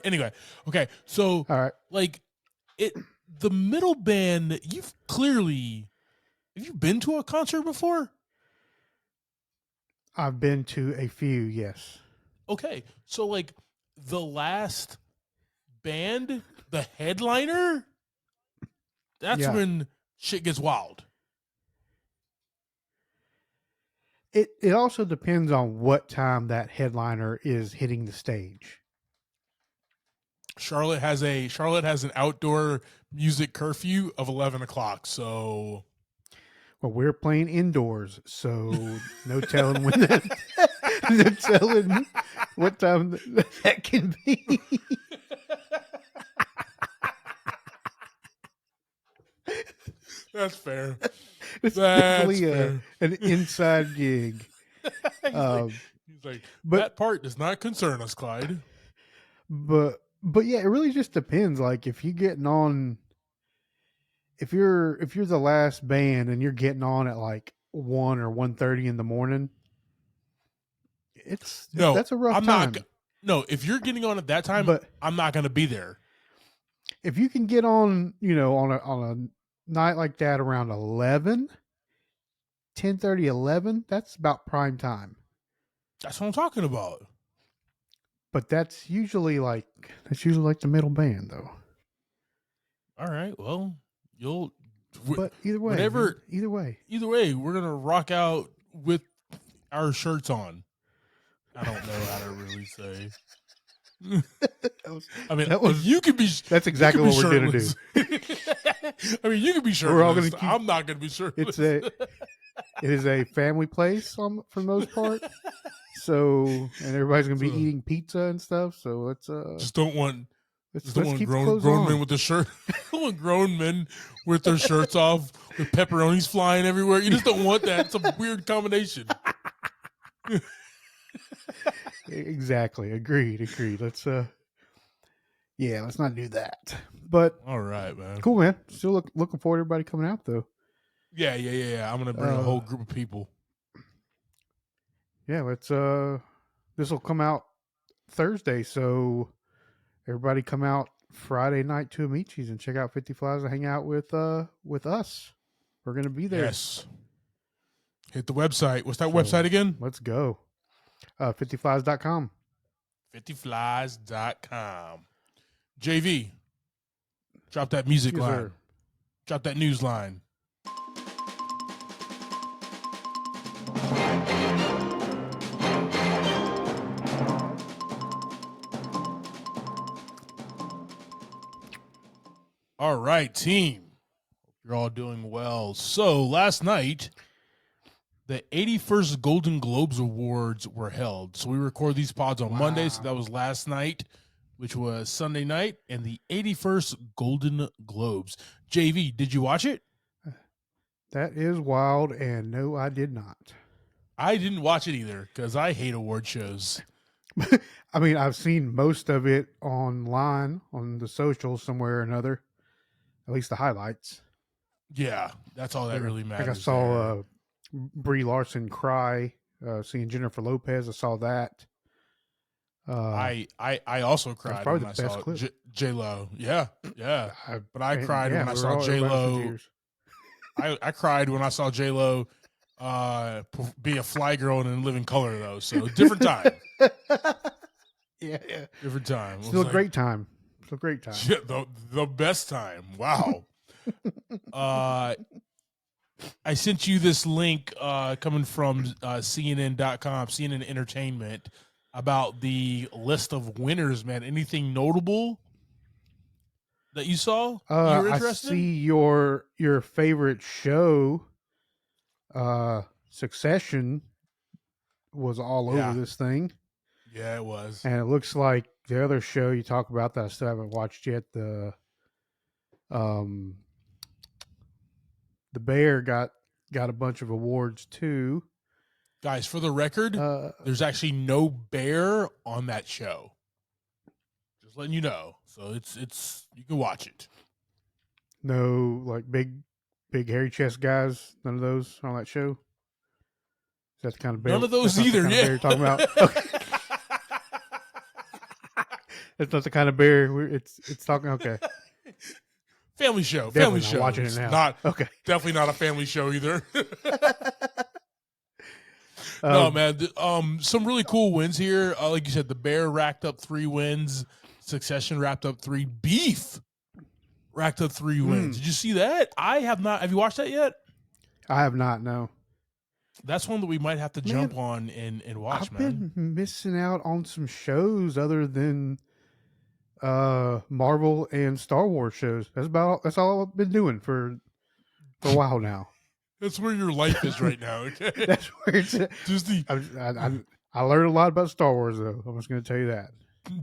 Anyway, okay. So, All right. like, the middle band. Have you been to a concert before? I've been to a few, yes. Okay, so like the last band, the headliner, that's Yeah. when shit gets wild. It also depends on what time that headliner is hitting the stage. Charlotte has an outdoor music curfew of 11 o'clock. So, Well, we're playing indoors, so no telling when that, no telling what time that can be. that's fair. It's That's definitely fair. an inside gig. He's like, But that part does not concern us, Clyde. but yeah, it really just depends. Like if you're the last band and you're getting on at like 1 or 1:30 in the morning, No, that's a rough I'm time. not. No, if you're getting on at that time, But I'm not going to be there. if you can get on, on a night like that around 11, 10:30, 11, that's about prime time. That's what I'm talking about. But that's usually like the middle band though. All right. Well, But either way, whenever, either way, we're gonna rock out with our shirts on. I don't know how to really say. I mean, you could be. That's exactly what we're gonna do. I mean, you could be shirtless. We're all gonna keep, I'm not gonna be shirtless. It is a family place for the most part. So, and everybody's gonna be eating pizza and stuff. So let's just don't want. Let's keep grown men with the shirt. I want grown men with their shirts off with pepperonis flying everywhere. You just don't want that. It's a weird combination. Exactly. Agreed. Let's let's not do that. But all right, man. Cool, man. Still looking forward to everybody coming out though. Yeah. I'm gonna bring a whole group of people. Yeah, let's this will come out Thursday, so everybody come out Friday night to Amici's and check out 50 Flies and hang out with us. We're gonna be there. Yes. Hit the website. What's that website again? Let's go. 50flies.com. 50flies.com. JV, drop that music line. Sir. Drop that news line. All right, team. You're all doing well. So last night, the 81st Golden Globes Awards were held. So we record these pods on Monday. So that was last night, which was Sunday night, and the 81st Golden Globes. JV, did you watch it? That is wild, and no, I did not. I didn't watch it either because I hate award shows. I mean, I've seen most of it online on the socials somewhere or another, at least the highlights. Yeah, that's all that really matters. Like I saw Brie Larson cry, seeing Jennifer Lopez. I saw that. I also cried when I saw J-Lo. Yeah. But I cried when I saw J-Lo. I cried when I saw J-Lo be a fly girl in Living Color, though. So different time. Yeah. Different time. Still a great time. Yeah, the best time. Wow. I sent you this link coming from CNN.com, CNN Entertainment, about the list of winners, man. Anything notable that you saw? You were interested? I see your favorite show, Succession, was all over this thing. Yeah, it was. And it looks like the other show you talk about that I still haven't watched yet, the Bear got a bunch of awards too. Guys, for the record, there's actually no bear on that show. Just letting you know. So it's you can watch it. No, like big hairy chest guys. None of those on that show. Is that the kind of bear? None of those either. Yeah, you're talking about. Okay. It's not the kind of bear. It's talking. Okay, Family show. definitely Family not show. watching it It's now. not Okay. definitely not a family show either. No, man. Some really cool wins here. Like you said, the Bear racked up 3 wins. Succession wrapped up 3. Beef racked up 3 wins. Did you see that? I have not. Have you watched that yet? I have not. No. That's one that we might have to jump on and watch, I've man. been missing out on some shows other than Marvel and Star Wars shows. That's all I've been doing for a while now. That's where your life is right now. Okay? That's where it's at. Disney. I learned a lot about Star Wars though. I'm just going to tell you that.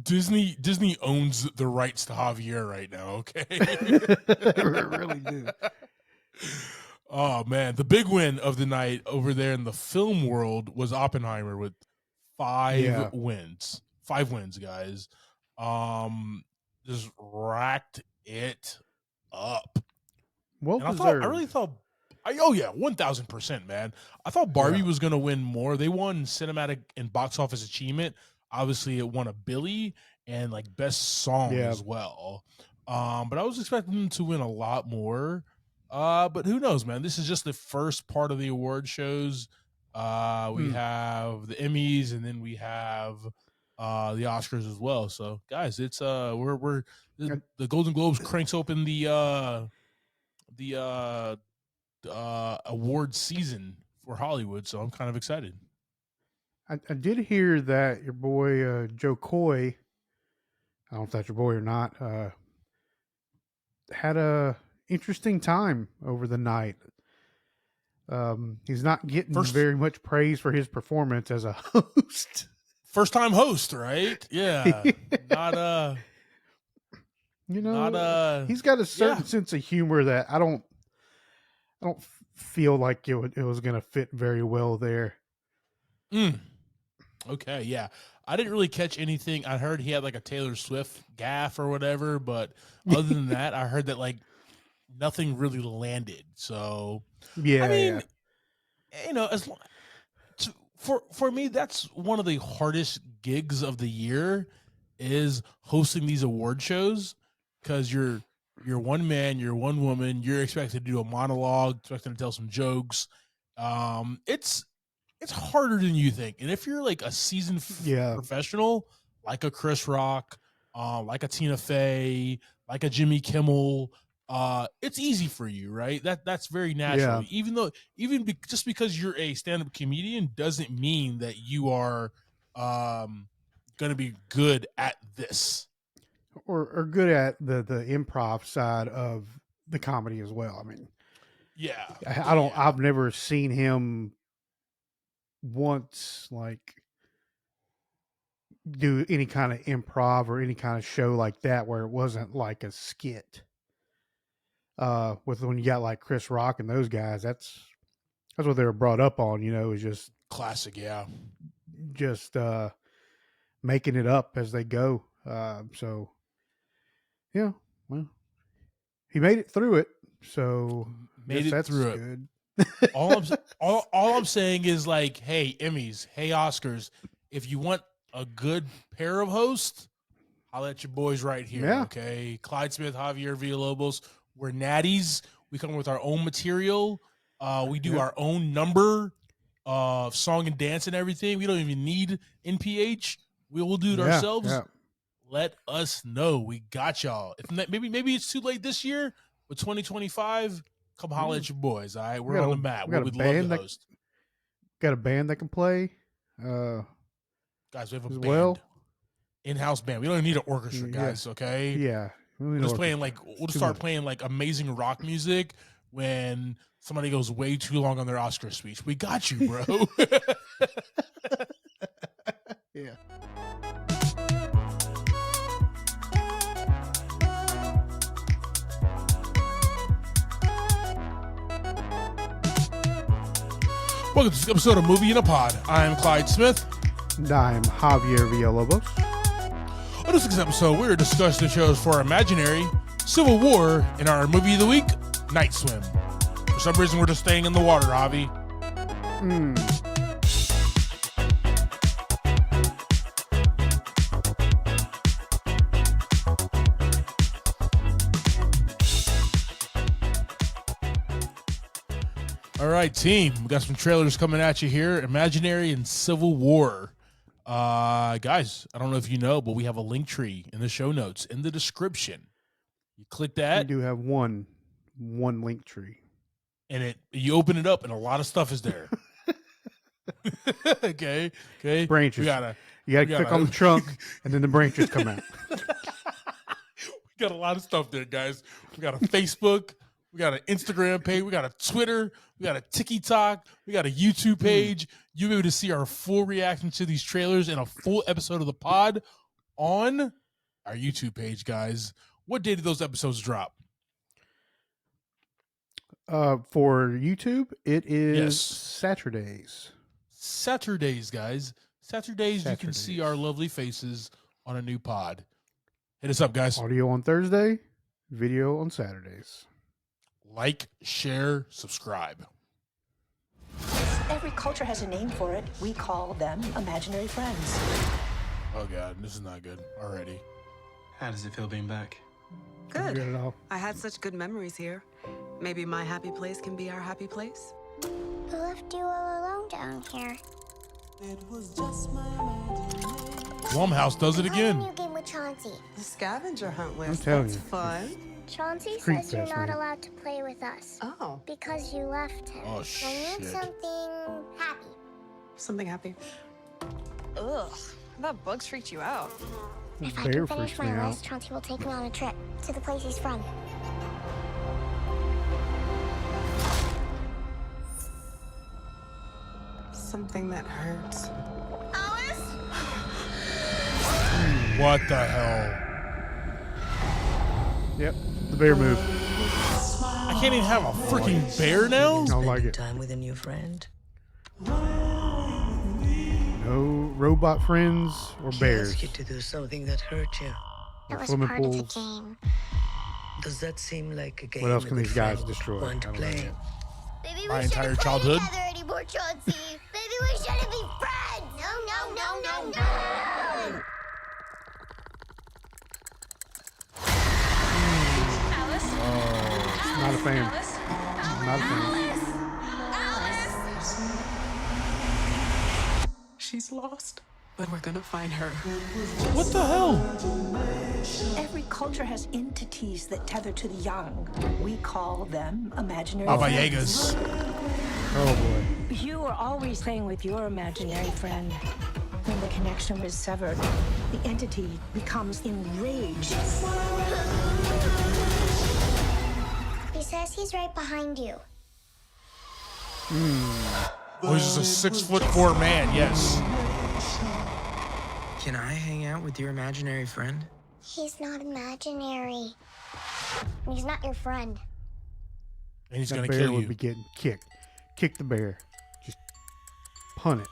Disney owns the rights to Javier right now. Okay, They really do. Oh man, the big win of the night over there in the film world was Oppenheimer with 5 wins. 5 wins, guys. Just racked it up. Well And deserved. I really thought, 1000%, man. I thought Barbie was going to win more. They won cinematic and box office achievement. Obviously, it won a Billy and like best song as well. But I was expecting them to win a lot more. But who knows, man? This is just the first part of the award shows. We have the Emmys, and then we have the Oscars as well. So, guys, it's the Golden Globes cranks open the award season for Hollywood. So I'm kind of excited. I did hear that your boy Joe Coy, I don't know if that's your boy or not, had a interesting time over the night. He's not getting very much praise for his performance as a host. First time host, right? Yeah. Not he's got a certain sense of humor that I don't feel like it was going to fit very well there. Okay, yeah. I didn't really catch anything. I heard he had like a Taylor Swift gaffe or whatever, but other than that, I heard that like nothing really landed. So, yeah, I mean, for me, that's one of the hardest gigs of the year is hosting these award shows because you're one man, you're one woman, you're expected to do a monologue, expected to tell some jokes. It's harder than you think. And if you're like a seasoned professional, like a Chris Rock, like a Tina Fey, like a Jimmy Kimmel, it's easy for you, right? That's very natural. Yeah. Just because you're a stand-up comedian doesn't mean that you are going to be good at this. Or good at the improv side of the comedy as well. I mean, I've never seen him once like do any kind of improv or any kind of show like that where it wasn't like a skit. With when you got like Chris Rock and those guys, that's what they were brought up on, is just classic. Yeah. Just making it up as they go. So yeah, well, he made it through it. So that's good. All I'm saying is like, hey, Emmys, hey, Oscars, if you want a good pair of hosts, I'll let your boys right here. Yeah. Okay. Clyde Smith, Javier Villalobos. We're natties. We come with our own material. We do our own number of song and dance and everything. We don't even need NPH. We'll do it ourselves. Yeah. Let us know. We got y'all. If not, maybe it's too late this year, but 2025, come holler at your boys. All right, we're on the map. We would love to host. Got a band that can play. Guys, we have a band. In-house band. We don't even need an orchestra, guys. Okay. Yeah. We'll just start playing like amazing rock music when somebody goes way too long on their Oscar speech. We got you, bro. Yeah. Welcome to this episode of Movie in a Pod. I'm Clyde Smith. And I'm Javier Villalobos. On this week's episode, we're discussing the shows for our Imaginary, Civil War, and our Movie of the Week, Night Swim. For some reason, we're just staying in the water, Javi. All right, team. We got some trailers coming at you here. Imaginary and Civil War. Guys, I don't know if you know, but we have a link tree in the show notes in the description. You click We that, do have one link tree. and you open it up, and a lot of stuff is there. Okay. Branches. We gotta click on the trunk, and then the branches come out. We got a lot of stuff there, guys. We got a Facebook, we got an Instagram page, we got a Twitter, we got a TikTok, we got a YouTube page. You'll be able to see our full reaction to these trailers and a full episode of the pod on our YouTube page, guys. What day did those episodes drop? For YouTube, it is Yes. Saturdays. Saturdays, guys. Saturdays, you can see our lovely faces on a new pod. Hit us up, guys. Audio on Thursday, video on Saturdays. Like, share, subscribe. Every culture has a name for it. We call them imaginary friends. Oh, God. This is not good already. How does it feel being back? Get Good. it all. I had such good memories here. Maybe my happy place can be our happy place. Who left you all alone down here? Blumhouse does it How a new again. game with Chauncey. The scavenger hunt list. telling That's you. fun. Chauncey Creep says you're fest, not man. allowed to play with us Oh, because you left him. Oh, I shit. need something happy. something happy. Ugh, that bugs freaked you out. If I Bear can finish freaks my me out. list, Chauncey will take me on a trip to the place he's from. Something that hurts. What the hell? Yep, the bear move. I can't even have a freaking bear now? I don't like it. Time with a new friend. No robot friends or bears. to do something that hurt you. That was swimming part of pools. the game. Does that seem like a game? What else a can good these guys friend destroy? want to I don't know play? yet. Maybe My we entire shouldn't play childhood? together anymore, Chauncey. Maybe we shouldn't be friends. No. Alice? Not a fan. Alice? Not a fan. She's lost, but we're gonna find her. What the hell? Every culture has entities that tether to the young. We call them imaginary Baba friends. Yagas. Oh boy. You were always playing with your imaginary friend. When the connection was severed, the entity becomes enraged. He says he's right behind you. Oh, he's just a 6'4" man, yes. Can I hang out with your imaginary friend? He's not imaginary. He's not your friend. And he's That going to bear kill would you. be getting kicked. Kick the bear. Just punt it.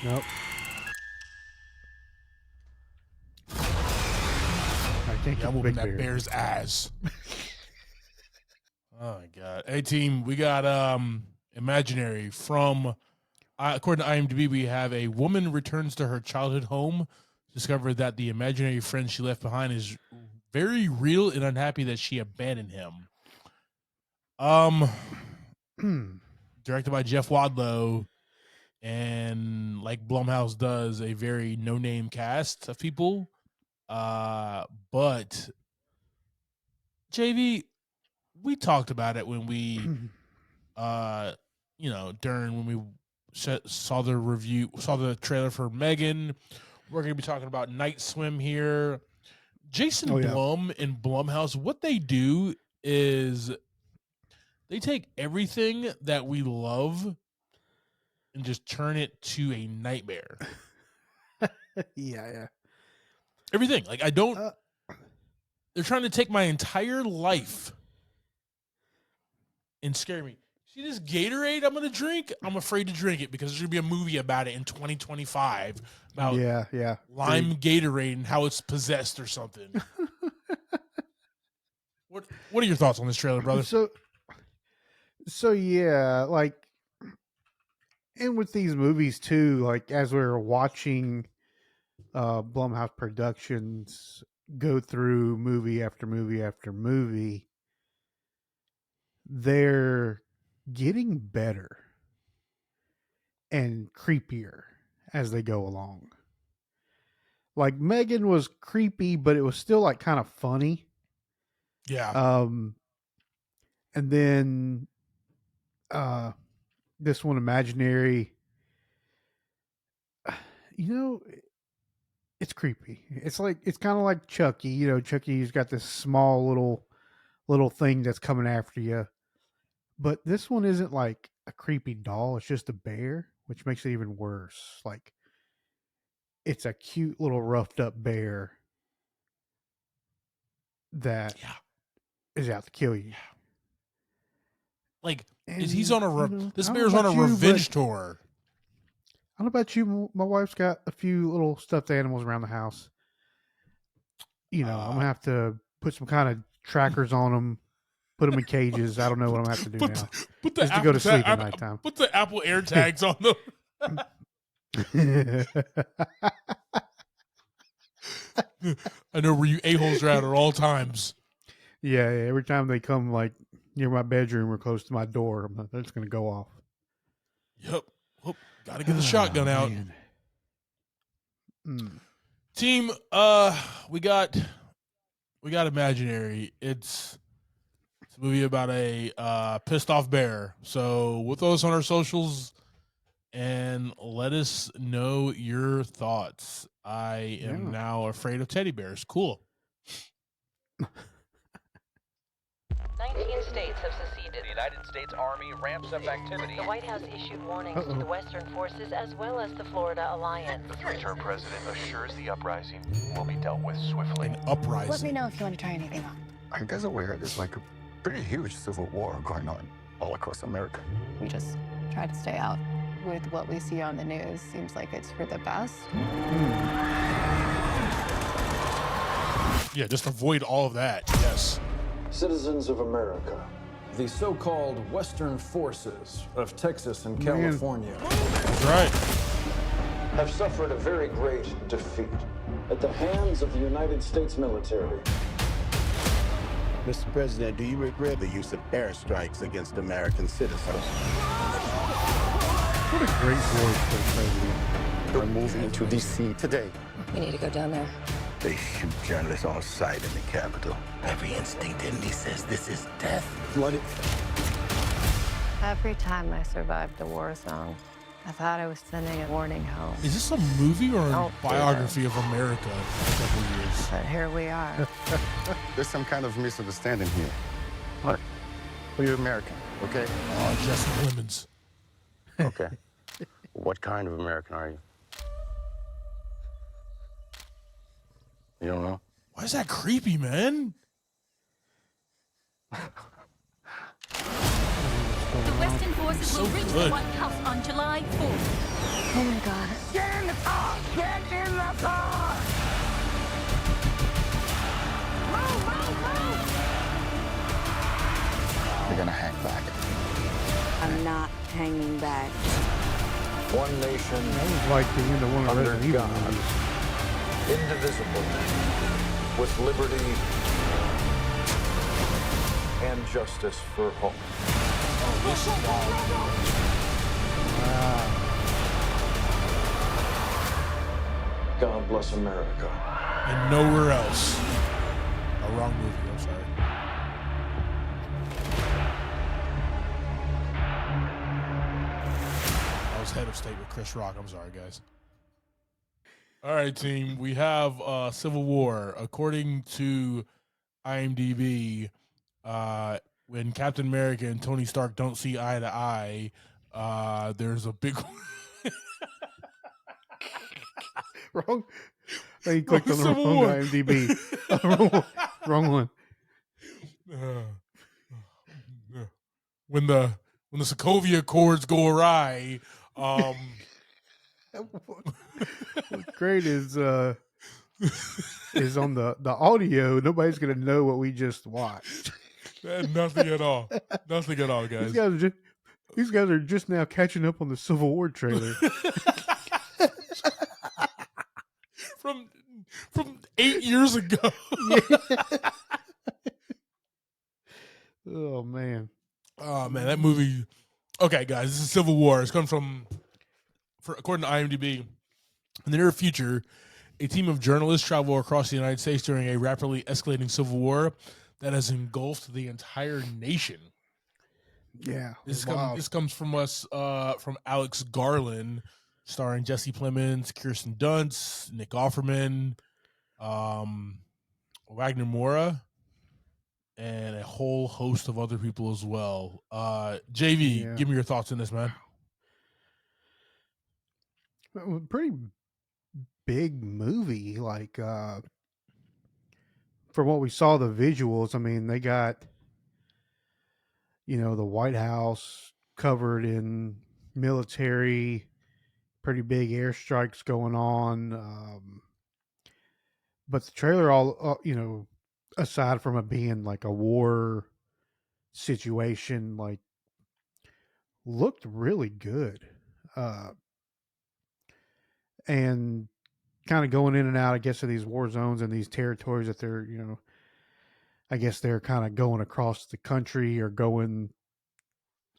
Nope. I can't Yeah, kick I'm the whooping big that bear. bear's ass. Oh, my God. Hey, team, we got Imaginary from, according to IMDb, we have a woman returns to her childhood home, discovered that the imaginary friend she left behind is very real and unhappy that she abandoned him. Directed by Jeff Wadlow, and like Blumhouse does, a very no-name cast of people. But JV, we talked about it when we, during when we saw the trailer for Megan. We're going to be talking about Night Swim here. Jason Oh, yeah. Blum and Blumhouse, what they do is they take everything that we love and just turn it to a nightmare. Yeah. Everything. Like, I don't. Uh, They're trying to take my entire life and scare me. See this Gatorade I'm going to drink? I'm afraid to drink it because there's going to be a movie about it in 2025 about Yeah. lime Gatorade and how it's possessed or something. What are your thoughts on this trailer, brother? So yeah, like, and with these movies too, like as we were watching Blumhouse Productions go through movie after movie after movie, they're getting better and creepier as they go along. Like Megan was creepy, but it was still like kind of funny. Yeah. And then this one, Imaginary, it's creepy. It's kind of like Chucky. Chucky's got this small little thing that's coming after you. But this one isn't like a creepy doll. It's just a bear, which makes it even worse. Like, it's a cute little roughed up bear that is out to kill you. Like, And, he's on this I don't bear's know on a about you, revenge but tour. I don't know about you. My wife's got a few little stuffed animals around the house. I'm going to have to put some kind of trackers on them, put them in cages. I don't know what I'm going to have to do now. Put the Just to go to sleep at nighttime. Put the Apple AirTags on them. I know where you a-holes are at all times. Yeah, every time they come like near my bedroom or close to my door, they're just going to go off. Yep. Got to get the shotgun out. Team, we got Imaginary. It's a movie about a pissed off bear. So we'll throw this on our socials and let us know your thoughts. I am now afraid of teddy bears. Cool. 19 states have seceded. The United States Army ramps up activity. The White House issued warnings to the Western forces as well as the Florida Alliance. The three-term president assures the uprising will be dealt with swiftly. An uprising. Let me know if you want to try anything on. Are you guys aware there's like a pretty huge civil war going on all across America? We just try to stay out. With what we see on the news, seems like it's for the best. Yeah, just avoid all of that. Yes. Citizens of America, the so-called Western forces of Texas and California That's right. have suffered a very great defeat at the hands of the United States military. Mr. President, do you regret the use of airstrikes against American citizens? What a great voice for the president. They're moving to D.C. today. We need to go down there. They shoot journalists on sight in the Capitol. Every instinct in me says this is death. Bloody. Every time I survived a war zone, I thought I was sending a warning home. Is this a movie or a Don't do biography of America in a couple of years? But here we are. There's some kind of misunderstanding here. Look, well, you're American, okay? Oh, Jesse Plemons. Okay. What kind of American are you? You don't know? Why is that creepy, man? The Western forces So will reach good. the White House on July 4th. Oh my God. Get in the car! Get in the car! You're gonna hang back. I'm not hanging back. One nation That was like the end of one of under Resident Evil God, movies. indivisible, with liberty and justice for all. Oh, this is wild. God bless America. And nowhere else. A wrong movie, I'm sorry. I was head of state with Chris Rock. I'm sorry, guys. All right, team. We have Civil War. According to IMDb, when Captain America and Tony Stark don't see eye to eye, there's a big... Wrong. They clicked on the Civil wrong War. IMDb. wrong one. When the Sokovia Accords go awry, What's great is on the audio. Nobody's gonna know what we just watched. nothing at all. Nothing at all, guys. These guys are just now catching up on the Civil War trailer. From 8 years ago. Oh man. Oh man, that movie. Okay, guys, this is Civil War. It's come from, according to IMDb, in the near future, a team of journalists travel across the United States during a rapidly escalating civil war that has engulfed the entire nation. Yeah, This wild. comes from us from Alex Garland, starring Jesse Plemons, Kirsten Dunst, Nick Offerman, Wagner Moura, and a whole host of other people as well. JV, Yeah. give me your thoughts on this, man. Pretty big movie. Like, from what we saw, the visuals, I mean, they got, the White House covered in military, pretty big airstrikes going on. But the trailer, aside from it being like a war situation, like, looked really good. And kind of going in and out, I guess, of these war zones and these territories that they're, I guess they're kind of going across the country or going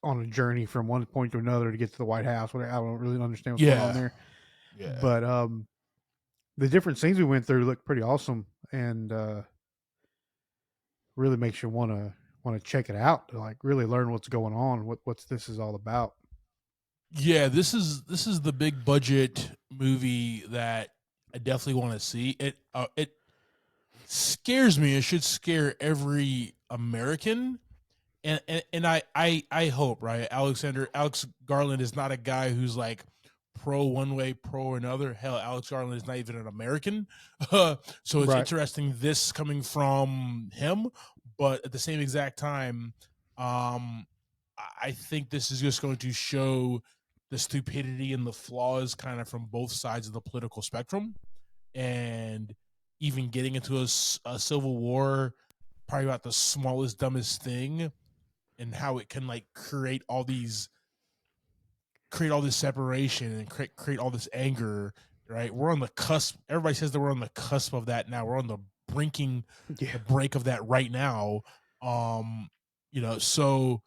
on a journey from one point to another to get to the White House. I don't really understand what's going on there. Yeah. But the different scenes we went through looked pretty awesome, and really makes you want to check it out to like really learn what's going on, what's this is all about. Yeah, this is the big budget movie that I definitely want to see. It scares me. It should scare every American. And I hope, right? Alex Garland is not a guy who's like pro one way, pro another. Hell, Alex Garland is not even an American. So it's interesting this coming from him, but at the same exact time, I think this is just going to show the stupidity and the flaws kind of from both sides of the political spectrum, and even getting into a civil war, probably about the smallest, dumbest thing, and how it can like create all this separation and create all this anger. Right, we're on the cusp. Everybody says that we're on the cusp of that now. We're on the break of that right now. So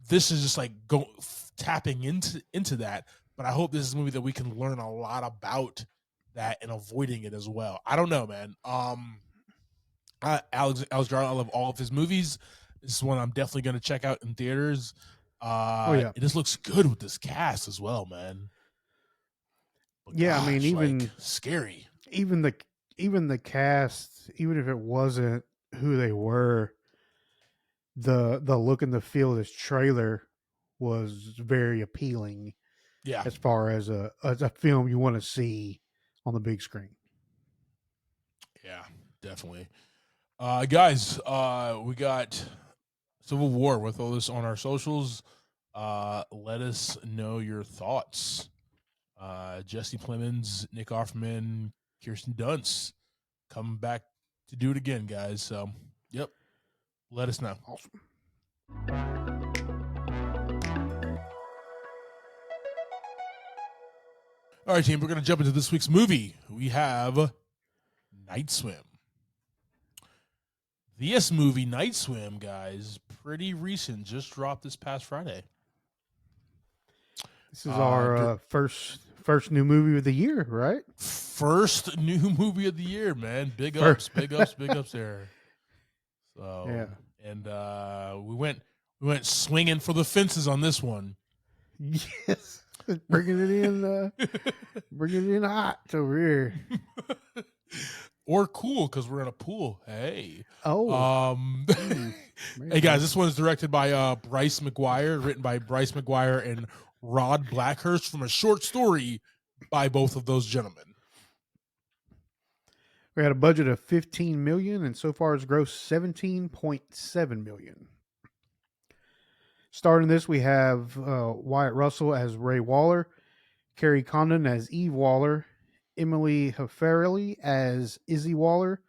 this is just like tapping into that. But I hope this is a movie that we can learn a lot about that and avoiding it as well. I don't know, man. Alex Garland, I love all of his movies. This is one I'm definitely going to check out in theaters. It just looks good with this cast as well, man. But yeah, I mean, even like, scary. Even the cast, even if it wasn't who they were, the look and the feel of this trailer was very appealing. Yeah, as far as a film you want to see on the big screen. Yeah, definitely. Guys, we got Civil War with all this on our socials. Let us know your thoughts. Jesse Plemons, Nick Offerman, Kirsten Dunst coming back to do it again, guys. So, yep. Let us know. Awesome. All right, team, we're going to jump into this week's movie. We have Night Swim. This movie, Night Swim, guys, pretty recent. Just dropped this past Friday. This is our first new movie of the year, right? First new movie of the year, man. Big ups, big ups there. So yeah, and we went swinging for the fences on this one. Yes, bringing it in hot over here. Or cool, because we're in a pool. Hey. Oh. Hey guys, this one is directed by Bryce McGuire, written by Bryce McGuire and Rod Blackhurst from a short story by both of those gentlemen. We had a budget of $15 million, and so far it's grossed $17.7 million. Starting this, we have Wyatt Russell as Ray Waller, Carrie Condon as Eve Waller, Emily Hefferly as Izzy Waller,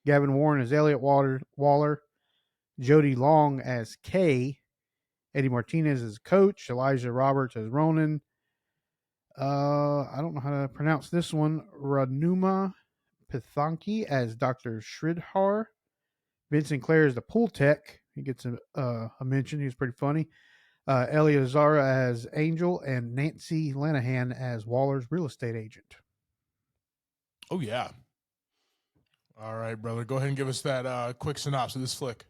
Gavin Warren as Elliot Waller, Jody Long as Kay, Eddie Martinez as Coach, Elijah Roberts as Ronan. I don't know how to pronounce this one. Ranuma Pithanki as Dr. Sridhar. Vincent Clare as the pool tech. He gets a mention. He was pretty funny. Elia Zara as Angel, and Nancy Lanahan as Waller's real estate agent. Oh, yeah. All right, brother. Go ahead and give us that quick synopsis of this flick.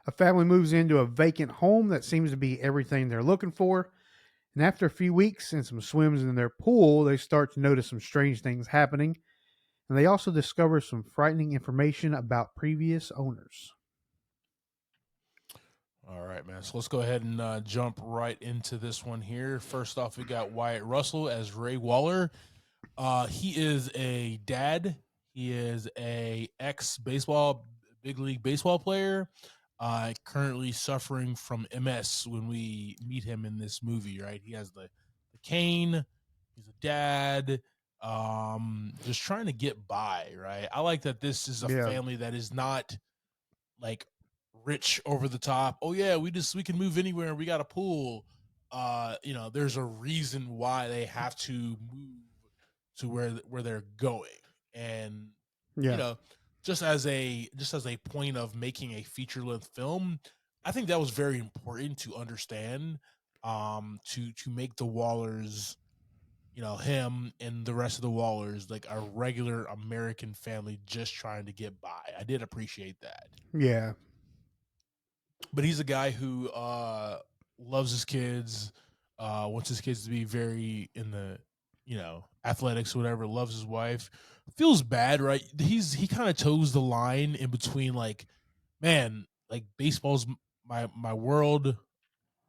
A family moves into a vacant home that seems to be everything they're looking for. And after a few weeks and some swims in their pool, they start to notice some strange things happening. And they also discover some frightening information about previous owners. All right, man. So let's go ahead and jump right into this one here. First off, we got Wyatt Russell as Ray Waller. He is a dad. He is a ex-baseball, big league baseball player. Currently suffering from MS when we meet him in this movie, right? He has the cane. He's a dad. Just trying to get by, right? I like that this is a family that is not like rich over the top. Oh yeah, we can move anywhere. We got a pool. There's a reason why they have to move to where they're going, and just as a point of making a feature length film, I think that was very important to understand. To make the Wallers, him and the rest of the Wallers like a regular American family just trying to get by. I did appreciate that. Yeah. But he's a guy who loves his kids, wants his kids to be very in the, athletics, whatever, loves his wife. Feels bad, right? He kind of toes the line in between like, man, like baseball's my world.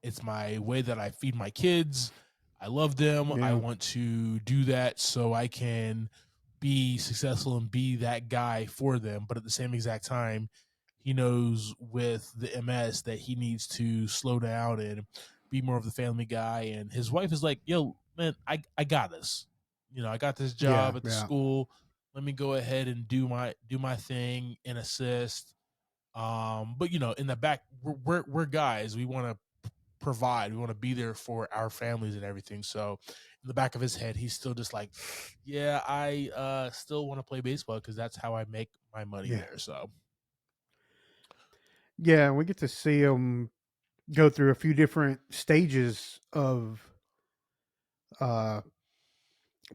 It's my way that I feed my kids. I love them. I want to do that so I can be successful and be that guy for them. But at the same exact time, he knows with the MS that he needs to slow down and be more of the family guy. And his wife is like, yo, man, I got this. I got this job at the school. Let me go ahead and do my thing and assist. But in the back, we're guys. We want to provide. We want to be there for our families and everything. So in the back of his head, he's still just like, yeah, I still want to play baseball because that's how I make my money there. So yeah, we get to see him go through a few different stages of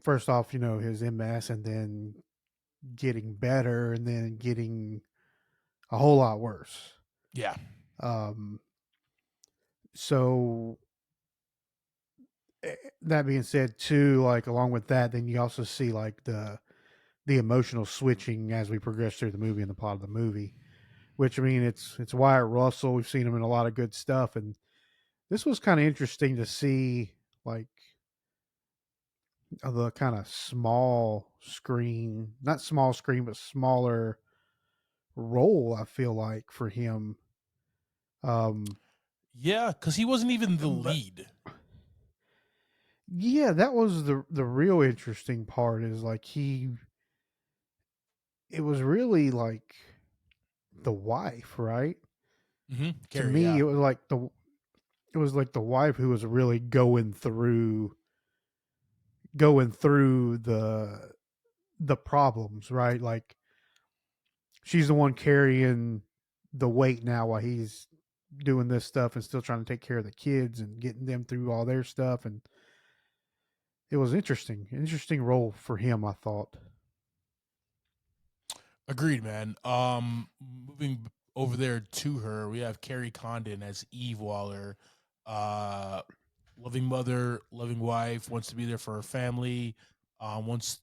first off, his MS, and then getting better, and then getting a whole lot worse. Yeah. So that being said, too, like along with that, then you also see like the emotional switching as we progress through the movie and the plot of the movie. Which, I mean, it's Wyatt Russell. We've seen him in a lot of good stuff, and this was kind of interesting to see, like the kind of small screen, not small screen, but smaller role. I feel like for him. Yeah, because he wasn't even the lead. Yeah, that was the real interesting part. Is like it was really like the wife, right? Mm-hmm. To me, it was like the wife who was really going through the problems, right? Like she's the one carrying the weight now while he's doing this stuff and still trying to take care of the kids and getting them through all their stuff. And it was interesting role for him, I thought. Agreed, man. Moving over there to her, we have Carrie Condon as Eve Waller. Loving mother, loving wife, wants to be there for her family, wants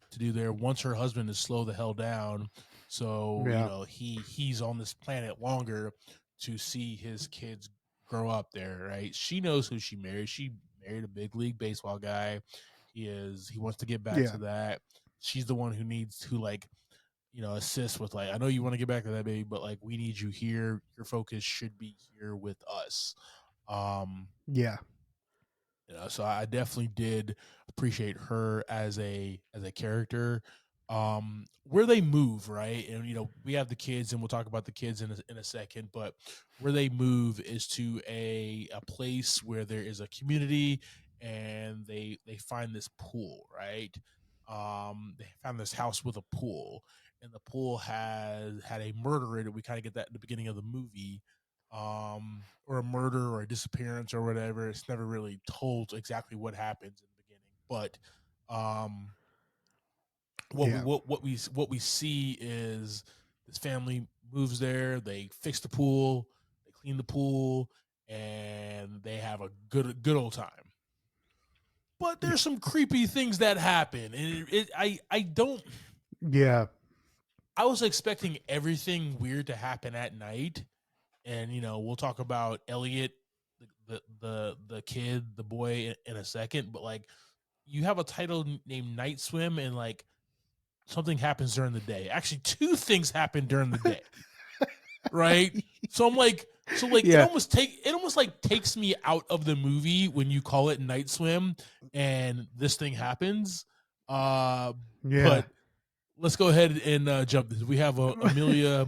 her husband to slow the hell down. So, he's on this planet longer to see his kids grow up there, right? She knows who she married. She married a big league baseball guy. He wants to get back to that. She's the one who needs to assist with I know you want to get back to that, baby, but we need you here. Your focus should be here with us. Yeah. So I definitely did appreciate her as a character. Where they move, right? And we have the kids, and we'll talk about the kids in a second, but where they move is to a place where there is a community, and they find this pool, right? they found this house with a pool, and the pool had a murder in it. We kind of get that in the beginning of the movie, or a murder or a disappearance or whatever. It's never really told exactly what happens in the beginning, but what we see is this family moves there. They fix the pool, they clean the pool, and they have a good old time. But there's some creepy things that happen, and I don't. Yeah. I was expecting everything weird to happen at night, and we'll talk about Elliot, the kid, the boy in a second. But like, you have a title named Night Swim, and like something happens during the day. Actually, two things happen during the day, right? So I'm like, it almost takes me out of the movie when you call it Night Swim and this thing happens. But let's go ahead and jump this. We have Amelia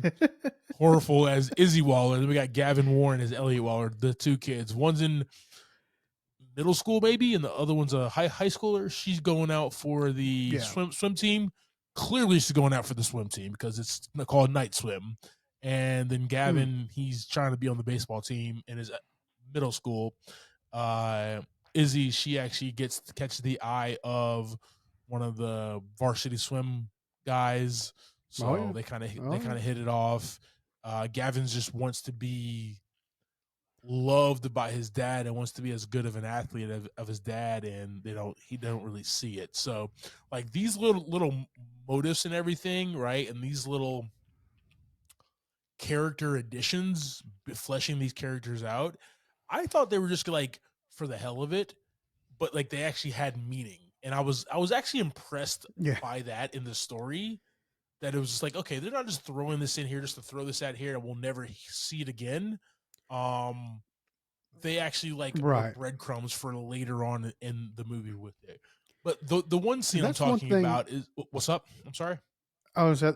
Horriful as Izzy Waller, and then we got Gavin Warren as Elliot Waller. The two kids, one's in middle school maybe, and the other one's a high schooler. She's going out for the swim team. Clearly, she's going out for the swim team because it's called Night Swim. And then Gavin, he's trying to be on the baseball team in his middle school. Izzy, she actually catches the eye of one of the varsity swim guys, so they kind of hit it off. Gavin's just wants to be loved by his dad and wants to be as good of an athlete of his dad, and he don't really see it. So like these little motives and everything, right? And these little character additions, fleshing these characters out, I thought they were just like for the hell of it, but like they actually had meaning. And I was actually impressed by that in the story, that it was just like, okay, they're not just throwing this in here just to throw this out here and we'll never see it again. They actually are breadcrumbs for later on in the movie with it. But the one scene I'm talking about is, what's up? I'm sorry. I was at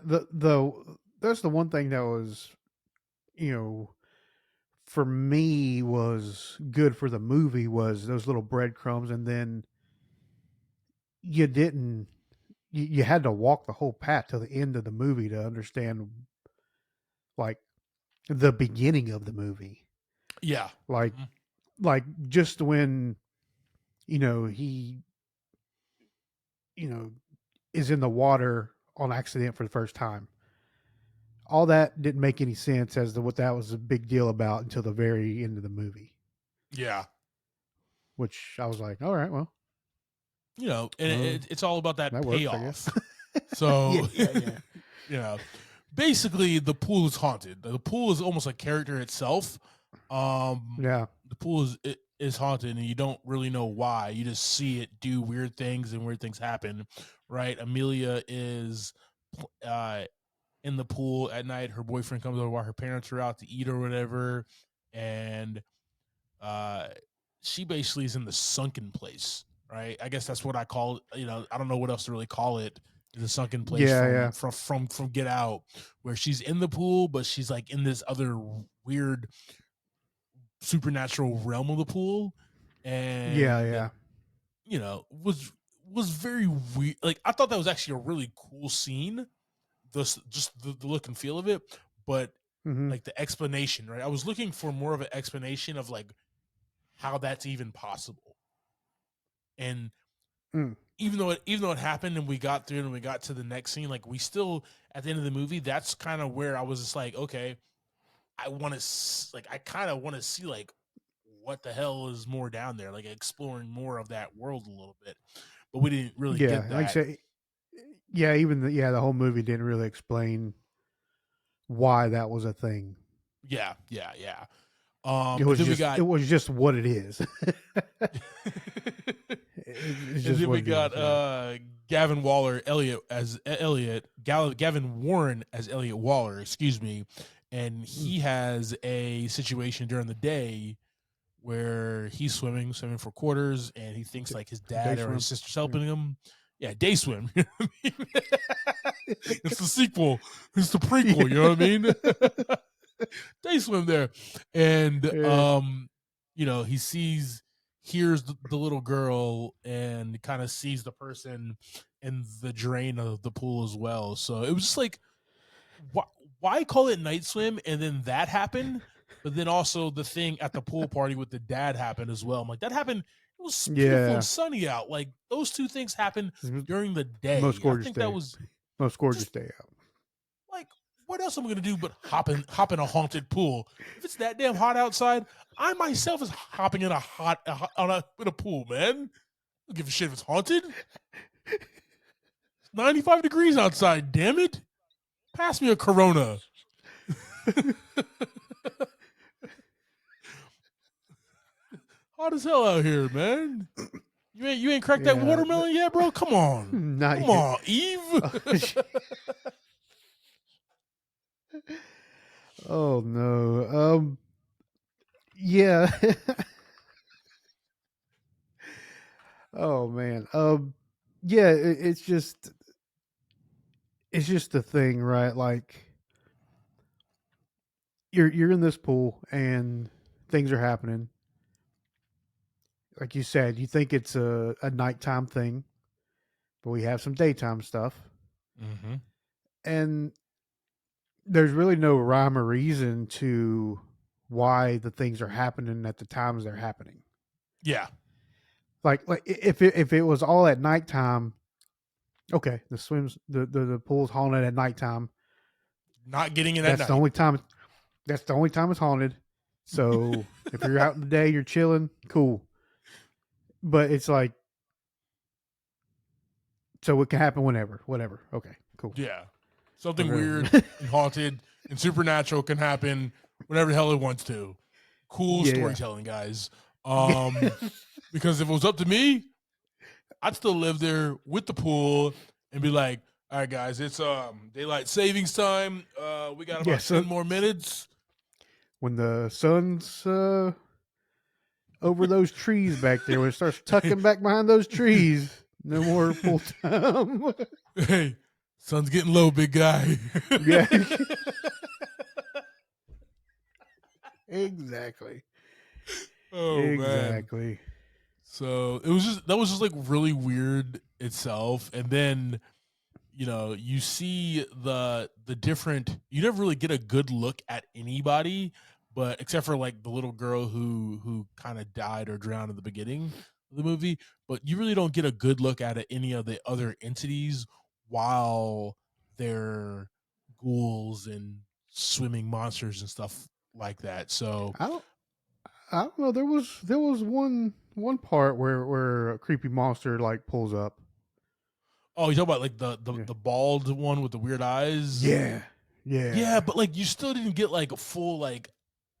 that's the one thing that was, for me was good for the movie was those little breadcrumbs, and then you had to walk the whole path to the end of the movie to understand like the beginning of the movie. Yeah. Like just when he is in the water on accident for the first time. All that didn't make any sense as to what that was a big deal about until the very end of the movie. Yeah. Which I was like, all right, well. It's all about that payoff. Works, so, basically the pool is haunted. The pool is almost a character itself. The pool is haunted, and you don't really know why. You just see it do weird things, and weird things happen, right? Amelia is in the pool at night. Her boyfriend comes over while her parents are out to eat or whatever, and she basically is in the sunken place, right? I guess that's what I call it. I don't know what else to really call it. The sunken place from Get Out, where she's in the pool, but she's like in this other weird supernatural realm of the pool, and was very weird. Like, I thought that was actually a really cool scene, just the look and feel of it, but like the explanation, right? I was looking for more of an explanation of like how that's even possible, and even though it happened and we got through and we got to the next scene, like we still at the end of the movie, that's kind of where I was just like, okay, I kind of want to see like what the hell is more down there, like exploring more of that world a little bit, but we didn't really get that. Like I say, the whole movie didn't really explain why that was a thing. Yeah. It was just what it is. We got Gavin Waller, Gavin Warren as Elliot Waller, excuse me, and he has a situation during the day where he's swimming for quarters, and he thinks like his dad or his sister's helping him. Yeah, day swim. It's the sequel. It's the prequel. You know what I mean? Day swim there, and he hears the little girl, and kind of sees the person and the drain of the pool as well. So it was just like, why call it night swim? And then that happened, but then also the thing at the pool party with the dad happened as well. I'm like, that happened. It was beautiful and sunny out. Like those two things happened during the day. Most gorgeous I think day. that was most gorgeous day out. Like, what else am I gonna do but hop in a haunted pool? If it's that damn hot outside, I myself is hopping in in a pool, man. I don't give a shit if it's haunted. It's 95 degrees outside, damn it. Pass me a Corona. Hot as hell out here, man. You ain't cracked that watermelon yet, bro? Come on. Come on, Eve. Oh no. Yeah. Oh man. Yeah, it's just the thing, right? Like you're in this pool and things are happening. Like you said, you think it's a nighttime thing, but we have some daytime stuff. Mm-hmm. And there's really no rhyme or reason to why the things are happening at the times they're happening. Yeah. Like if it was all at nighttime, okay, the pool's haunted at nighttime. Not getting in at night. That's the only time it's haunted. So if you're out in the day, you're chilling, cool. But it's like, so it can happen whenever, whatever. Okay, cool. Yeah. Something weird and haunted and supernatural can happen whenever the hell it wants to. Cool storytelling, guys. Because if it was up to me, I'd still live there with the pool and be like, all right, guys, it's daylight savings time. We got about 10 more minutes. When the sun's over those trees back there, when it starts tucking back behind those trees, no more pool time. Hey, sun's getting low, big guy. Yeah. Exactly. Oh, exactly. Man. So that was just like really weird itself. And then, you know, you see the different, you never really get a good look at anybody, but except for like the little girl who kind of died or drowned in the beginning of the movie, but you really don't get a good look at any of the other entities while they're ghouls and swimming monsters and stuff like that. So I don't know. There was one part where a creepy monster like pulls up. Oh, you talking about like the bald one with the weird eyes? Yeah. Yeah, but like you still didn't get like a full like.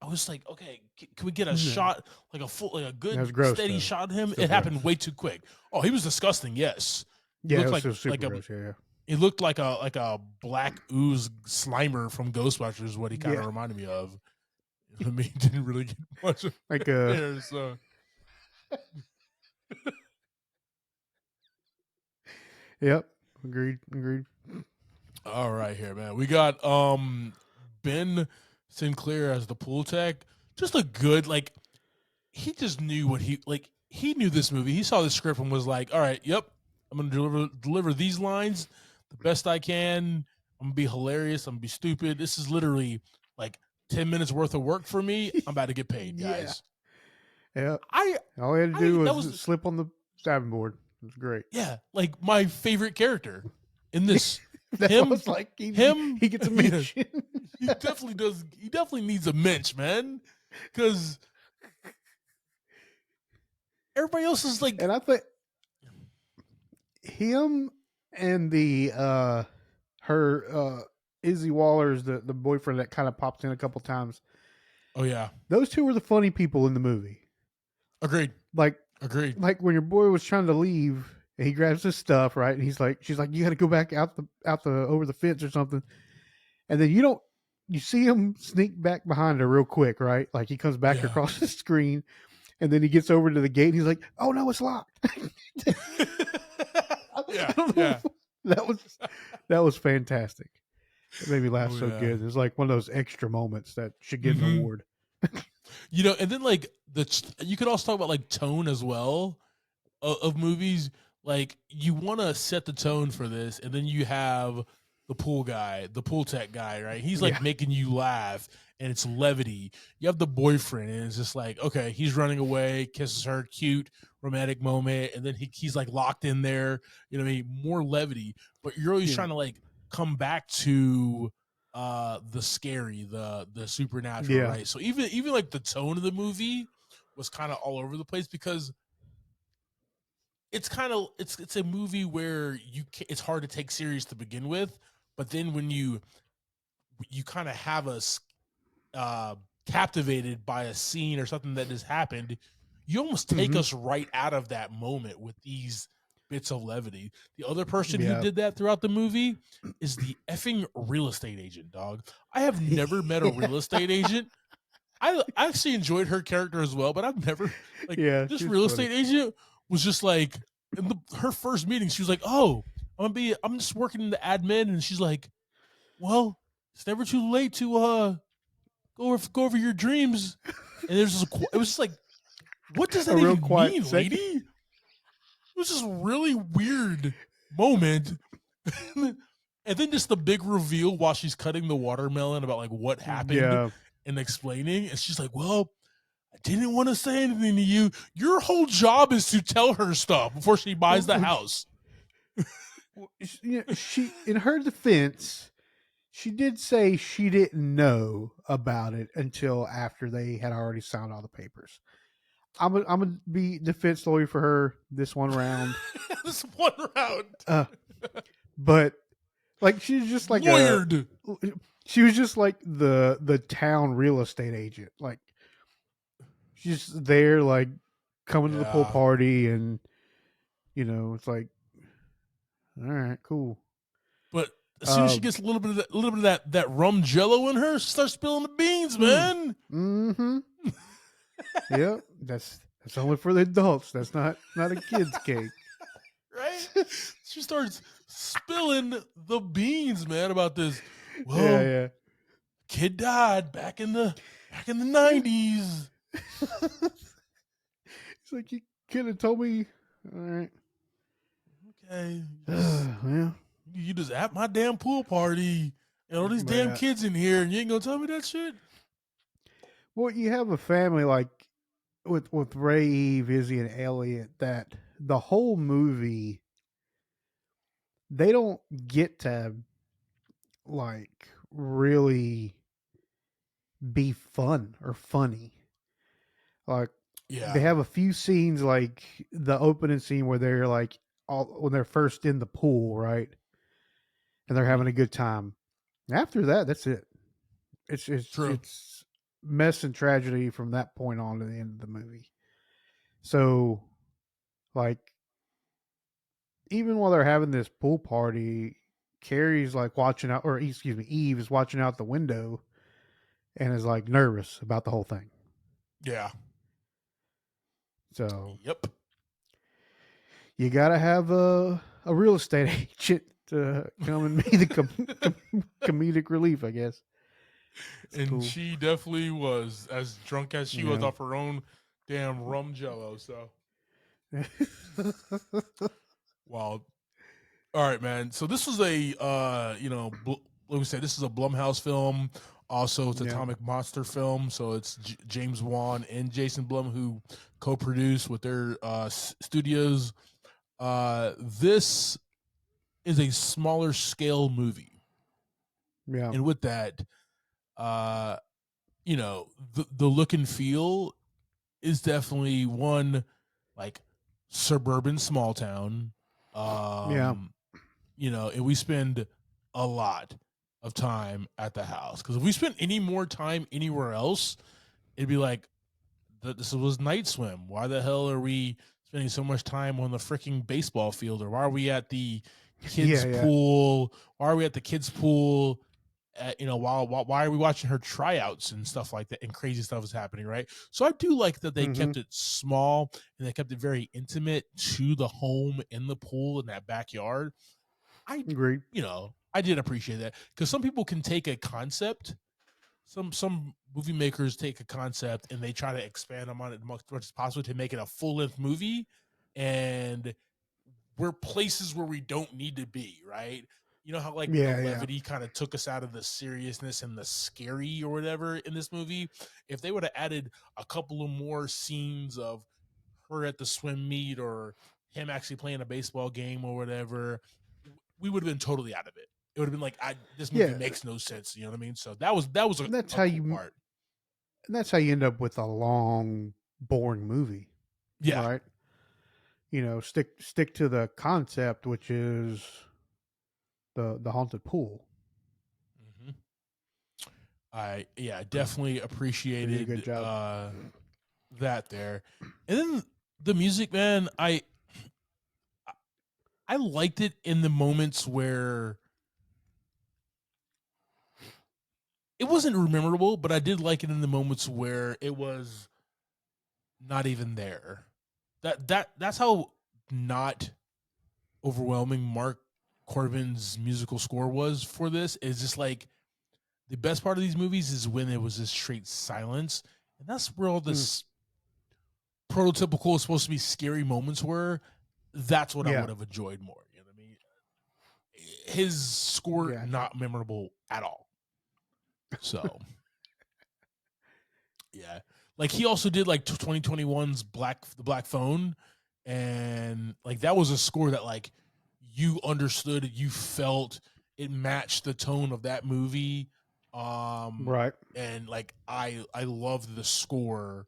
I was like, okay, can we get a shot, like a good steady shot of him? It happened way too quick. Oh, he was disgusting. Yes. Yeah, it looked gross, yeah. It looked like a black ooze Slimer from Ghostbusters is what he kind of reminded me of. I mean, he didn't really get much of like there, so. Yep. Agreed. All right, here, man. We got Ben Sinclair as the pool tech. Just a good, like, he just knew he knew this movie. He saw the script and was like, all right, yep, I'm going to deliver these lines the best I can. I'm going to be hilarious. I'm going to be stupid. This is literally like 10 minutes worth of work for me. I'm about to get paid, guys. Yeah. All he had to do was slip on the diving board. It was great. Yeah, like my favorite character in this. That him, was like he gets a mention. He definitely does. He definitely needs a mensch, man, because everybody else is like. And I think him and the her Izzy Waller's the boyfriend that kind of pops in a couple times. Oh yeah, those two were the funny people in the movie. Agreed. Agreed. Like when your boy was trying to leave. And he grabs his stuff, right? And she's like, you got to go back out the over the fence or something. And then you see him sneak back behind her real quick, right? Like he comes back across the screen, and then he gets over to the gate. And he's like, oh no, it's locked. Yeah. That was fantastic. It made me laugh so good. It was like one of those extra moments that should get an award. You know, and then like you could also talk about like tone as well of movies. like you want to set the tone for this, and then you have the pool tech guy, right? He's like Yeah. making you laugh, and it's levity. You have the boyfriend, and it's just like, okay, he's running away, kisses her, cute romantic moment, and then he's like locked in there. You know what I mean? More levity, but you're always Yeah. trying to like come back to the scary, the supernatural, Yeah. right? So even like the tone of the movie was kind of all over the place because it's a movie where it's hard to take serious to begin with, but then when you kind of have us uh captivated by a scene or something that has happened, you almost take Mhm. us right out of that moment with these bits of levity. The other person who Yeah. did that throughout the movie is the effing real estate agent, dog. I have never met a real estate agent. I actually enjoyed her character as well, but I've never like Yeah, this she's real funny. estate agent was just like in her first meeting, she was like, "Oh, I'm just working in the admin," and she's like, "Well, it's never too late to go over your dreams." And there's this, it was just like, what does A that real even quiet mean, second. lady? It was just really weird moment. And then just the big reveal while she's cutting the watermelon about like what happened Yeah. and explaining. And she's like, well, I didn't want to say anything to you. Your whole job is to tell her stuff before she buys the house. You know, she, in her defense, she did say she didn't know about it until after they had already signed all the papers. I'm gonna be defense lawyer for her this one round. This one round. But like she's just like lawyered. She was just like the town real estate agent. Like she's just there, like coming to the pool party, and you know it's like, all right, cool. But as soon as she gets a little bit of that rum jello in her, she starts spilling the beans, man. Mm-hmm. Yep, that's only for the adults. That's not a kid's cake. Right? She starts spilling the beans, man, about this. Well, Yeah. Kid died back in the 90s. It's like you could have told me. All right. Okay. Well, you just at my damn pool party and all these damn kids in here, and you ain't gonna tell me that shit? Well, you have a family like with Ray, Eve, Izzy, and Elliot that the whole movie they don't get to like really be fun or funny. Like they have a few scenes like the opening scene where they're like when they're first in the pool, right? And they're having a good time. After that, that's it. It's True. It's mess and tragedy from that point on to the end of the movie. So, like, even while they're having this pool party, Carrie's like watching out, or excuse me, Eve is watching out the window and is like nervous about the whole thing. Yeah. So, yep. You got to have a real estate agent to come and be the comedic relief, I guess. It's and cool. She definitely was as drunk as she was off her own damn rum jello. So, wow. All right, man. So this was a like we said, this is a Blumhouse film. Also, it's Atomic Monster film. So it's James Wan and Jason Blum who co-produced with their studios. This is a smaller scale movie. Yeah. And with that, the look and feel is definitely one like suburban small town. And we spend a lot of time at the house because if we spent any more time anywhere else, it'd be like this was Night Swim. Why the hell are we spending so much time on the freaking baseball field, or why are we at the kids' pool? Why are we at the kids' pool? Why are we watching her tryouts and stuff like that, and crazy stuff is happening, right? So I do like that they kept it small and they kept it very intimate to the home in the pool in that backyard. I agree. I did appreciate that because some people can take a concept. Some movie makers take a concept and they try to expand on it as much as possible to make it a full-length movie. And we're places where we don't need to be, right? You know how like Yeah, the yeah. levity kind of took us out of the seriousness and the scary or whatever in this movie. If they would have added a couple of more scenes of her at the swim meet or him actually playing a baseball game or whatever, we would have been totally out of it. It would have been like, this movie Yeah. makes no sense. You know what I mean? So that was a, And that's a how cool you part. and that's how you end up with a long, boring movie. Yeah. Right. You know, stick to the concept, which is the haunted pool. Mm-hmm. I definitely They did a appreciated good job. that there. And then the music, man, I liked it in the moments where it wasn't memorable, but I did like it in the moments where it was not even there. That's how not overwhelming Mark Corbin's musical score was for this. Is just like the best part of these movies is when it was just straight silence, and that's where all this prototypical supposed to be scary moments were. That's what I would have enjoyed more. You know what I mean? His score not memorable at all. So yeah, like he also did like 2021's the Black Phone, and like that was a score that like you understood it, you felt it matched the tone of that movie. Right. And like I loved the score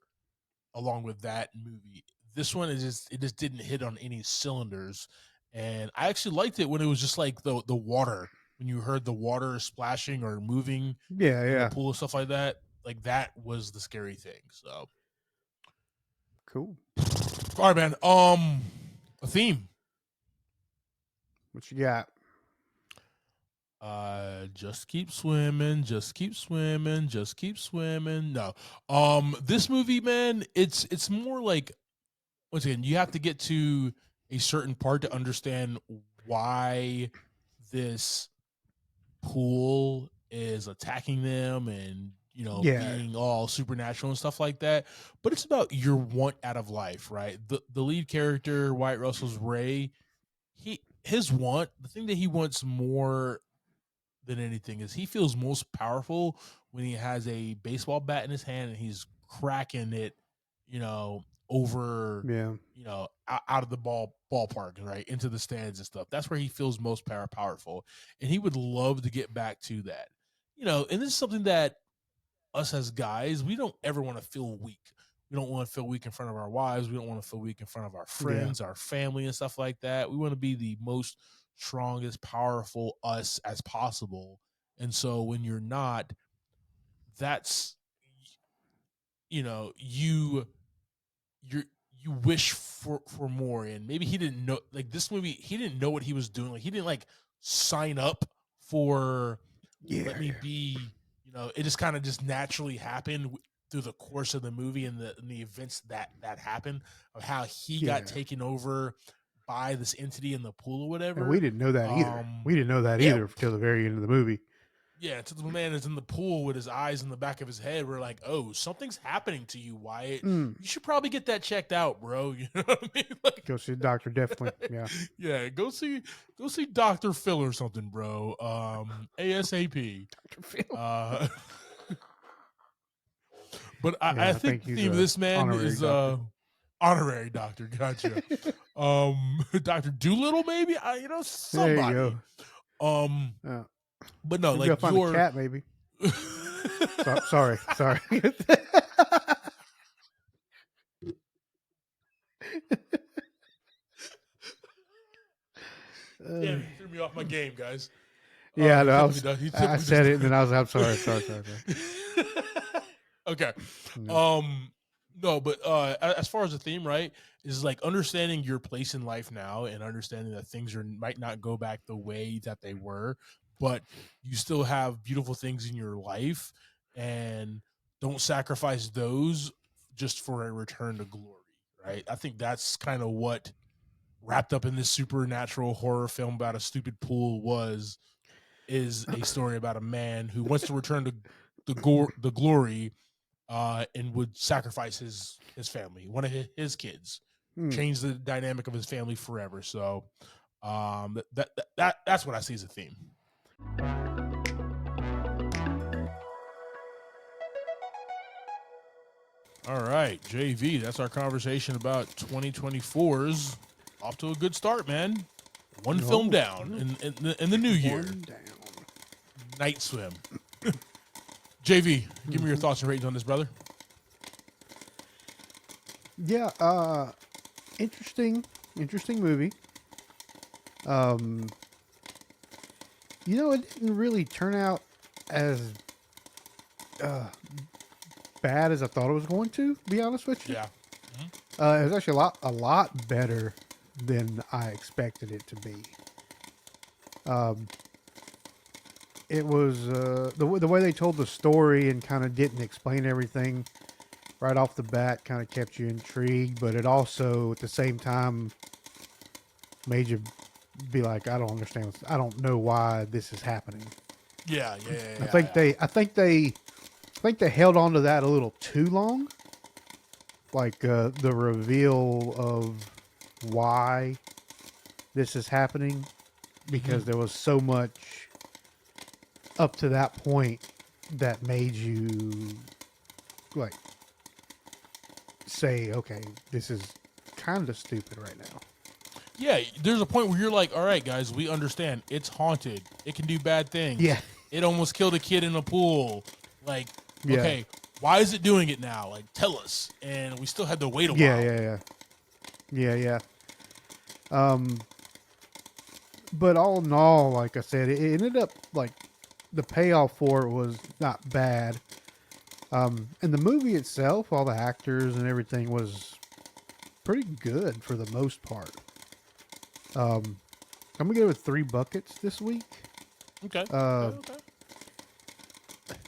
along with that movie. This one is it just didn't hit on any cylinders, and I actually liked it when it was just like the water, when you heard the water splashing or moving in the pool and stuff like that. Like that was the scary thing. So cool. All right, man. A theme. What you got? Just keep swimming, just keep swimming, just keep swimming. No. This movie, man, it's more like, once again, you have to get to a certain part to understand why this pool is attacking them and, you know, being all supernatural and stuff like that. But it's about your want out of life, right? The lead character, Wyatt Russell's Ray, his want, the thing that he wants more than anything is he feels most powerful when he has a baseball bat in his hand and he's cracking it, you know, over, you know, out of the ballpark, right, into the stands and stuff. That's where he feels most powerful, and he would love to get back to that, you know. And this is something that us as guys, we don't ever want to feel weak. We don't want to feel weak in front of our wives. We don't want to feel weak in front of our friends, our family, and stuff like that. We want to be the most strongest, powerful us as possible. And so when you're not, that's, you know, you wish for more. And maybe he didn't know, like this movie, he didn't know what he was doing. Like he didn't like sign up for let me be, you know, it just kind of just naturally happened through the course of the movie and the events that happened, of how he got taken over by this entity in the pool or whatever. And we didn't know that either. We didn't know that either until the very end of the movie. Yeah, until the man is in the pool with his eyes in the back of his head. We're like, oh, something's happening to you, Wyatt. You should probably get that checked out, bro. You know what I mean? Like, go see the doctor, definitely. Yeah. Yeah, go see Dr. Phil or something, bro. ASAP. Dr. Phil. But I think the theme of this man is honorary doctor. Gotcha. Dr. Doolittle, maybe. You know, somebody. There you go. But no, maybe like I'll find a cat, maybe. Sorry. Damn, he threw me off my game, guys. Yeah, no, I said it, and then I was, I'm sorry. Okay. No, but as far as the theme, right, is like understanding your place in life now and understanding that things might not go back the way that they were, but you still have beautiful things in your life, and don't sacrifice those just for a return to glory, right? I think that's kind of what wrapped up in this supernatural horror film about a stupid pool is a story about a man who wants to return to the glory, and would sacrifice his family, one of his kids, change the dynamic of his family forever. So that's what I see as a theme. All right, JV, that's our conversation about 2024's off to a good start, man. One film down in the new year. Night Swim. JV, give me your thoughts and ratings on this, brother. Yeah, interesting movie. It didn't really turn out as bad as I thought it was going to be honest with you. Yeah. It was actually a lot better than I expected it to be. It was the way they told the story and kind of didn't explain everything right off the bat kind of kept you intrigued, but it also at the same time made you be like, I don't understand. I don't know why this is happening. Yeah. I think they held on to that a little too long. Like the reveal of why this is happening, because there was so much up to that point that made you like say, okay, this is kind of stupid right now. Yeah, there's a point where you're like, all right, guys, we understand. It's haunted. It can do bad things. Yeah. It almost killed a kid in a pool. Like, okay, why is it doing it now? Like, tell us. And we still had to wait a while. Yeah. But all in all, like I said, it ended up like the payoff for it was not bad. And the movie itself, all the actors and everything was pretty good for the most part. I'm gonna give it 3 buckets this week. Okay.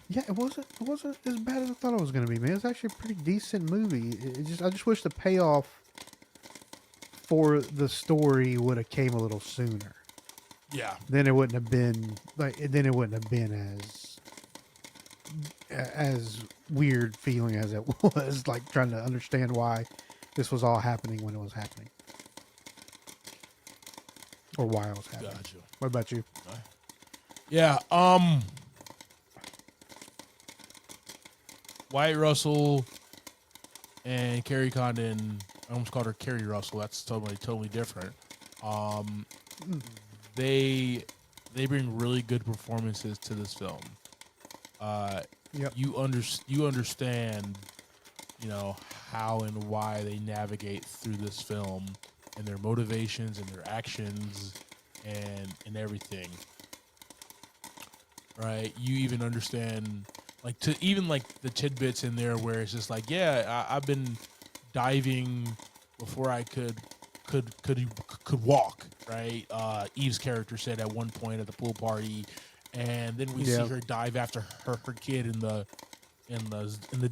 Yeah, it wasn't as bad as I thought it was gonna be, man. It's actually a pretty decent movie. I just wish the payoff for the story would have came a little sooner. Yeah. Then it wouldn't have been as weird feeling as it was, like trying to understand why this was all happening when it was happening. Or why it was happening. Gotcha. What about you? Yeah, Wyatt Russell and Carrie Condon, I almost called her Carrie Russell. That's totally different. They bring really good performances to this film. Yep. You understand, how and why they navigate through this film and their motivations and their actions and everything. Right? You even understand the tidbits in there where it's just like, yeah, I've been diving before I could walk, right? Eve's character said at one point at the pool party, and then we see her dive after her kid in the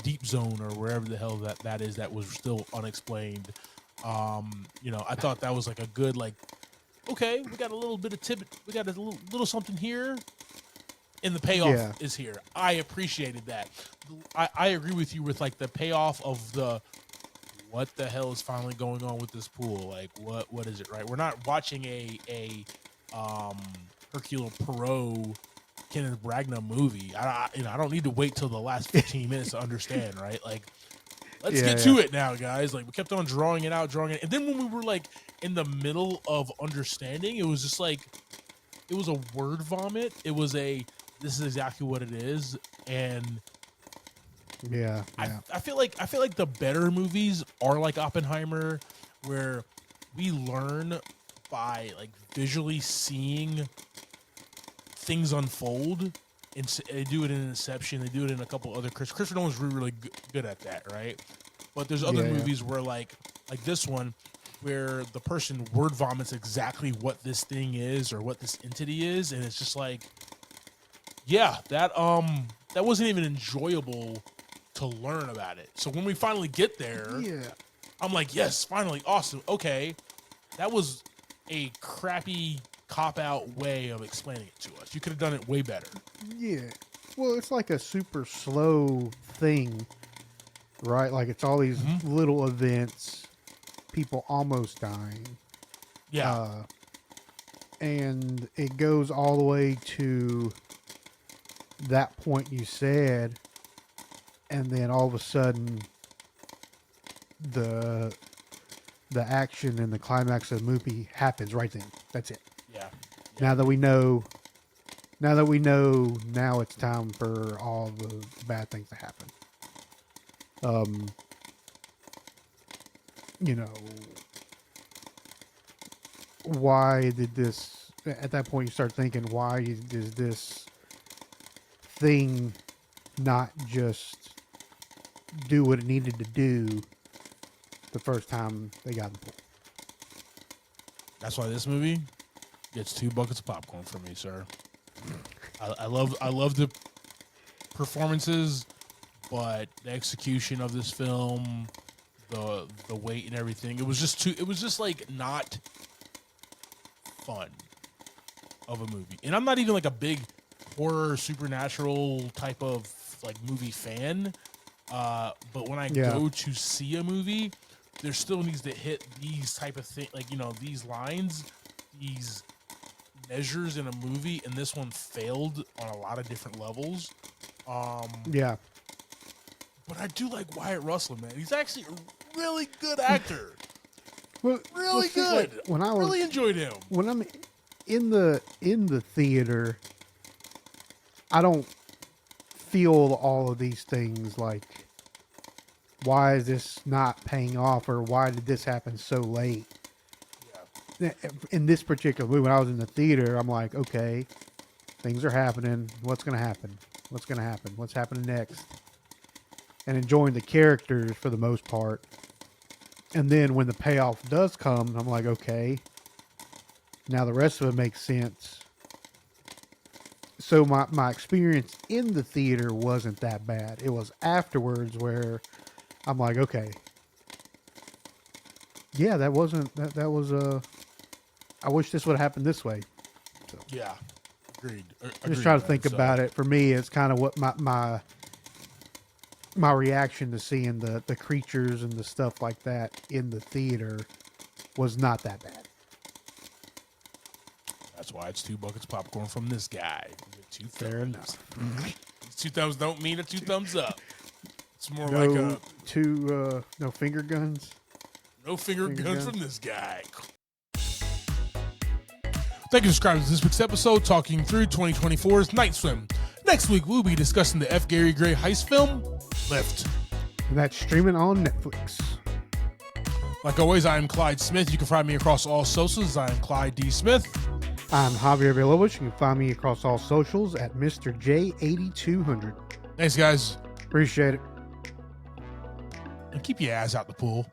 deep zone or wherever the hell that is that was still unexplained. I thought that was like a good, like, okay, we got a little bit of tidbit, we got a little something here. And the payoff is here. I appreciated that. I agree with you with like the payoff of what the hell is finally going on with this pool? Like what is it, right? We're not watching a Hercule Poirot Kenneth Branagh movie. I don't need to wait till the last 15 minutes to understand, right? Like let's get to it now, guys. Like we kept on drawing it out, and then when we were like in the middle of understanding, it was just like it was a word vomit. It was this is exactly what it is, and I feel like the better movies are like Oppenheimer, where we learn by like visually seeing things unfold. And they do it in Inception. They do it in a couple other. Christopher Nolan's really good at that, right? But there's other movies where like this one, where the person word vomits exactly what this thing is or what this entity is, and it's just like, yeah, that wasn't even enjoyable to learn about it. So when we finally get there, I'm like, yes, finally, awesome. Okay, that was a crappy cop-out way of explaining it to us. You could have done it way better. Yeah. Well, it's like a super slow thing, right? Like it's all these little events people almost dying. Yeah. And it goes all the way to that point you said, and then all of a sudden the action and the climax of the movie happens right then. That's it. Yeah. Now that we know, now it's time for all the bad things to happen. You know, why did this, at that point you start thinking, why is this thing not just do what it needed to do the first time they got in the pool? That's why this movie gets 2 buckets of popcorn for me, sir. I love the performances, but the execution of this film, the weight and everything, it was just like not fun of a movie. And I'm not even like a big horror supernatural type of like movie fan, but when I go to see a movie, there still needs to hit these type of things, like, you know, these lines, these measures in a movie, and this one failed on a lot of different levels. Yeah. But I do like Wyatt Russell, man. He's actually a really good actor. Really good. Like, when I really enjoyed him. When I'm in the theater, I don't feel all of these things like, why is this not paying off, or why did this happen so late? Yeah. In this particular movie, when I was in the theater, I'm like, okay, things are happening. What's going to happen? What's going to happen? What's happening next? And enjoying the characters for the most part. And then when the payoff does come, I'm like, okay, now the rest of it makes sense. So my experience in the theater wasn't that bad. It was afterwards where I'm like, okay, yeah, that was I wish this would have happened this way. So, yeah, agreed. Just trying to think about it. For me, it's kind of what my reaction to seeing the creatures and the stuff like that in the theater was not that bad. That's why it's 2 buckets of popcorn from this guy. Two thumbs. Fair enough. These 2 thumbs don't mean a 2 thumbs up. It's more No, like no finger guns. No finger guns from this guy. Thank you for subscribing to this week's episode, talking through 2024's Night Swim. Next week, we'll be discussing the F. Gary Gray heist film, Lift. And that's streaming on Netflix. Like always, I am Clyde Smith. You can find me across all socials. I am Clyde D. Smith. I'm Javier Villalobos. You can find me across all socials at Mr. J8200. Thanks, guys. Appreciate it. And keep your ass out the pool.